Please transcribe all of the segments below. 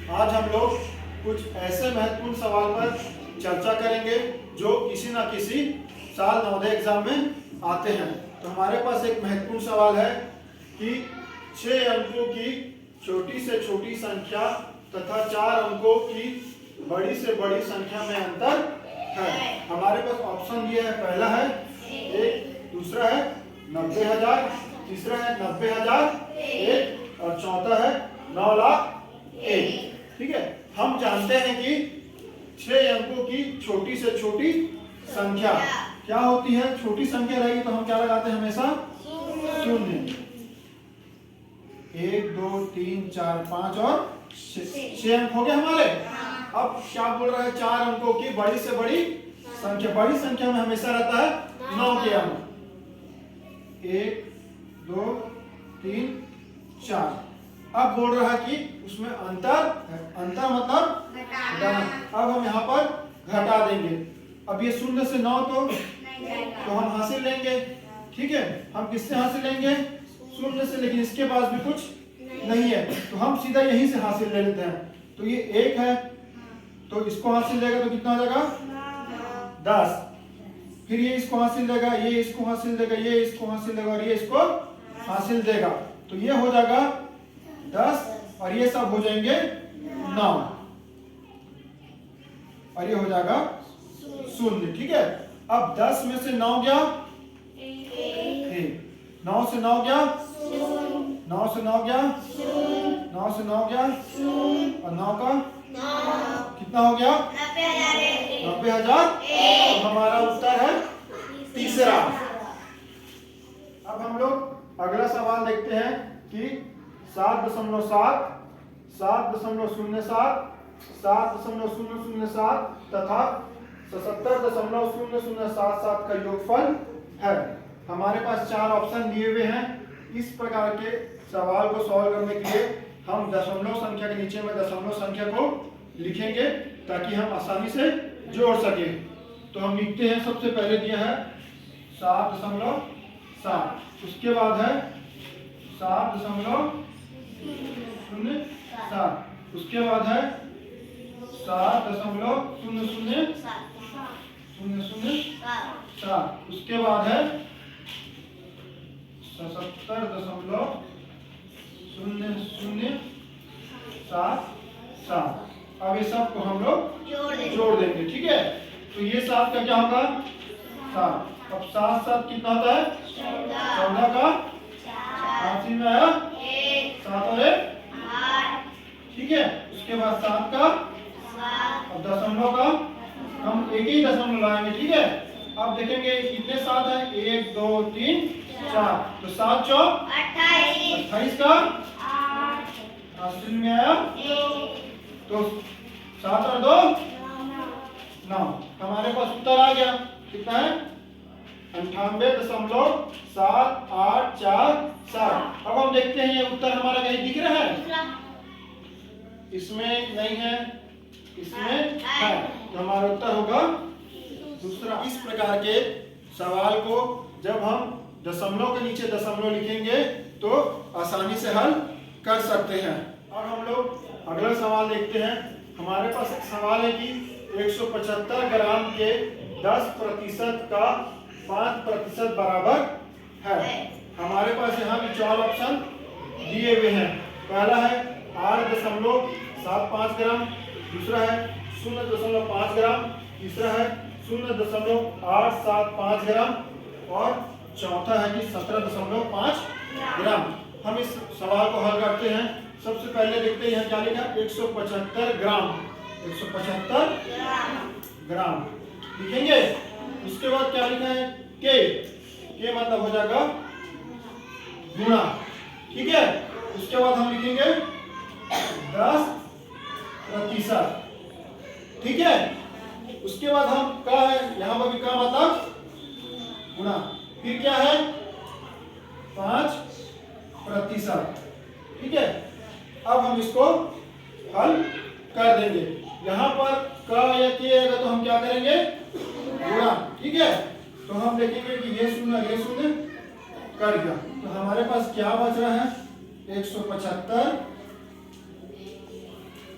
आज हम लोग कुछ ऐसे महत्वपूर्ण सवाल पर चर्चा करेंगे जो किसी ना किसी साल नवोदय एग्जाम में आते हैं। तो हमारे पास एक महत्वपूर्ण सवाल है कि 6 अंकों की छोटी से छोटी संख्या तथा 4 अंकों की बड़ी से बड़ी संख्या में अंतर है। हमारे पास ऑप्शन दिए है, पहला है 1, दूसरा है 90,000, तीसरा है 90,001 और चौथा है 9,01,000। ठीक है, हम जानते हैं कि 6 अंकों की छोटी से छोटी संख्या क्या होती है। छोटी संख्या रहेगी तो हम क्या लगाते हैं हमेशा? शून्य। 1, 2, 3, 4, 5 और 6 अंक हो गए हमारे। अब क्या बोल रहा है? 4 अंकों की बड़ी से बड़ी संख्या। बड़ी संख्या में हमेशा रहता है 9 के अंक। 1, 2, 3, 4। अब बोल रहा है कि उसमें अंतर है। अंतर मतलब घटाना। अब हम यहाँ पर घटा देंगे। अब ये 0 से 9 तो हम हासिल लेंगे। ठीक है, हम किससे हासिल लेंगे? 0 से, लेकिन इसके पास भी कुछ नहीं है तो हम सीधा यहीं से हासिल ले लेते हैं। तो ये 1 है तो इसको हासिल लेगा तो कितना हो जाएगा? 10। फिर ये इसको हासिल देगा, ये इसको हासिल देगा, ये इसको हासिल देगा और ये इसको हासिल देगा। तो ये हो जाएगा 10 और ये सब हो जाएंगे 9 और ये हो जाएगा 0। ठीक है, अब 10 में से 9 गया 1, 9 से 9 गया 9 से 9 गया 9 से 9 गया और 9 का कितना हो गया? 90,000। तो हमारा उत्तर है तीसरा। अब हम लोग अगला सवाल देखते हैं कि 7.7, 7.07, 7.007 तथा 77.0077 का योगफल है। हमारे पास 4 ऑप्शन दिए हुए हैं। इस प्रकार के सवाल को सॉल्व करने के लिए हम दशमलव संख्या के नीचे में दशमलव संख्या को लिखेंगे ताकि हम आसानी से जोड़ सके। तो हम लिखते हैं, सबसे पहले दिया है 7.7, उसके बाद है 7.07, उसके बाद है 7.0007, उसके बाद है 77.0077। अब ये सब को हम लोग जोड़ देंगे। ठीक है, तो ये 7 का क्या होगा? 7। अब 7 7 कितना होता है? 14 का हासिल में आया 7 और 1 8। ठीक है, उसके बाद 7 का, अब दशमलव का हम एक ही दशमलव लाएंगे। ठीक है, अब देखेंगे कितने 7 है? 1, 2, 3, 4। तो 7 चौक 28 का हासिल में आया तो 7 और 2 9। हमारे पास उत्तर आ गया। कितना है? 98.7847। अब हम देखते हैं ये उत्तर हमारा कहीं दिख रहा है? इसमें नहीं है, इसमें है। तो हमारा उत्तर होगा दूसरा। इस प्रकार के सवाल को जब हम दशमलव के नीचे दशमलव लिखेंगे तो आसानी से हल कर सकते हैं। अब हम लोग अगला सवाल देखते हैं। हमारे पास एक सवाल है कि 175 ग्राम के 10% का 5% बराबर है। हमारे पास यहाँ भी 4 ऑप्शन दिए हुए हैं। पहला है 8.75 ग्राम, दूसरा है 0.5 ग्राम, तीसरा है 0.875 ग्राम और चौथा है कि 17.5 ग्राम। हम इस सवाल को हल करते हैं। सबसे पहले देखते हैं यहाँ क्या लिखा? 175 ग्राम। 175 ग्राम लिखेंगे। उसके बाद क्या लिखा है? के मतलब हो जाएगा गुणा। ठीक है, उसके बाद हम लिखेंगे 10%। ठीक है, उसके बाद हम का है, यहाँ पर भी का मतलब गुणा। फिर क्या है? 5%। ठीक है, अब हम इसको हल कर देंगे। यहाँ पर का या के आएगा तो हम क्या करेंगे? गुणा। ठीक है, तो हम देखेंगे कि ये 0 कट गया। तो हमारे पास क्या बच रहा है? 175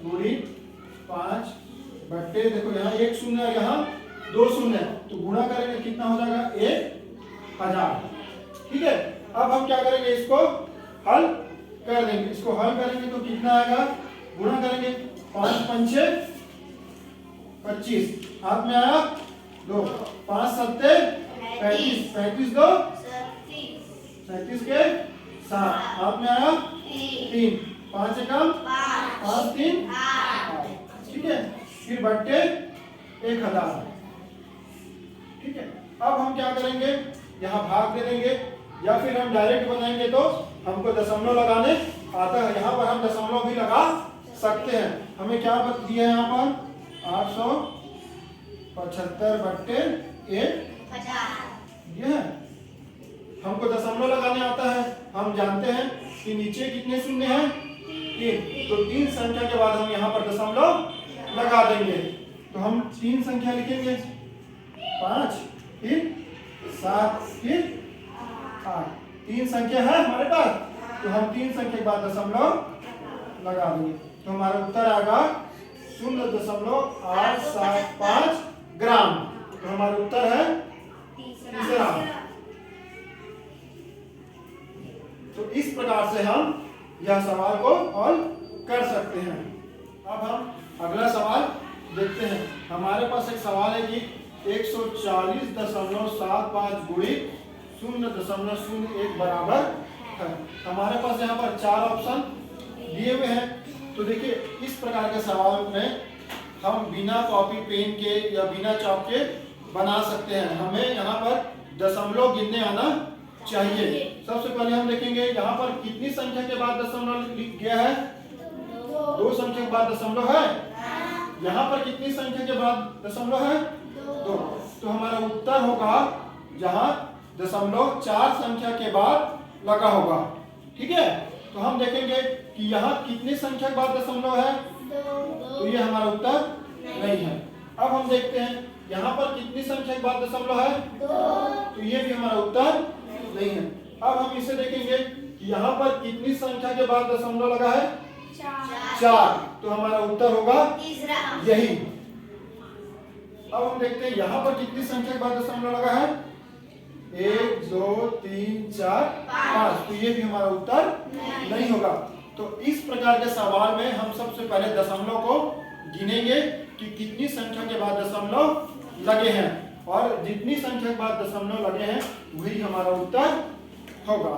गुणी 5 बट्टे, देखो यहाँ 1 शून्य और यहाँ 2 शून्य, तो गुणा करेंगे कितना हो जाएगा 1000। ठीक है, अब हम क्या करेंगे, इसको हल कर देंगे। इसको हल करेंगे तो कितना आएगा, गुणा करेंगे 5 पंचे 25, हाथ में आया 2, 5 सत्ते 35, 35 2 37 के 7, हाथ में आया 3, 5 एकम 5 3 8। ठीक है, फिर बट्टे 1000। ठीक है, अब हम क्या करेंगे, यहाँ भाग दे देंगे या फिर हम डायरेक्ट बनाएंगे तो हमको दशमलव लगाने आता है। यहाँ पर हम दशमलव भी लगा सकते हैं। हमें क्या दिया है यहाँ पर 875 बट्टे 1000 ये है। हमको दशमलव लगाने आता है। हम जानते हैं कि नीचे कितने शून्य हैं 3, तो 3 संख्या के बाद हम यहाँ पर दशमलव लगा देंगे। तो हम 3 संख्या लिखेंगे 5 फिर 7 फिर 8, 3 संख्या है हमारे पास, तो हम 3 संख्या के बाद दशमलव लगा देंगे। तो हमारा उत्तर आएगा 0.875 ग्राम। तो हमारा उत्तर है तीसरा। तो इस प्रकार से हम यह सवाल को हल कर सकते हैं। अब हम अगला सवाल देखते हैं। हमारे पास एक सवाल है कि 140.75 गुणी 0.01 बराबर है। हमारे पास यहाँ पर 4 ऑप्शन दिए हुए हैं। तो देखिए, इस प्रकार के सवाल में हम बिना कॉपी पेन के या बिना चॉक के बना सकते हैं। हमें यहाँ पर दशमलव गिनने आना चाहिए। सबसे पहले हम देखेंगे यहाँ पर कितनी संख्या के बाद दशमलव लिख गया है, 2 संख्या के बाद दशमलव है। यहाँ पर कितनी संख्या के बाद दशमलव है, 2। तो हमारा उत्तर होगा जहाँ दशमलव 4 संख्या के बाद लगा होगा। ठीक है, तो हम देखेंगे कि यहाँ कितनी संख्या के बाद दशमलव है, तो ये हमारा उत्तर नहीं है। अब हम देखते हैं यहाँ पर कितनी संख्या के बाद दशमलव है, तो ये भी हमारा उत्तर नहीं है। अब हम इसे देखेंगे कि यहाँ पर कितनी संख्या के बाद दशमलव लगा है, 4, तो हमारा उत्तर होगा यही। अब हम देखते हैं यहाँ पर कितनी संख्या के बाद दशमलव लगा है, 1 2 3 4 5, तो ये भी हमारा उत्तर नहीं होगा। तो इस प्रकार के सवाल में हम सबसे पहले दशमलव को गिनेंगे कि कितनी संख्या के बाद दशमलव लगे हैं, और जितनी संख्या के बाद दशमलव लगे हैं वही हमारा उत्तर होगा।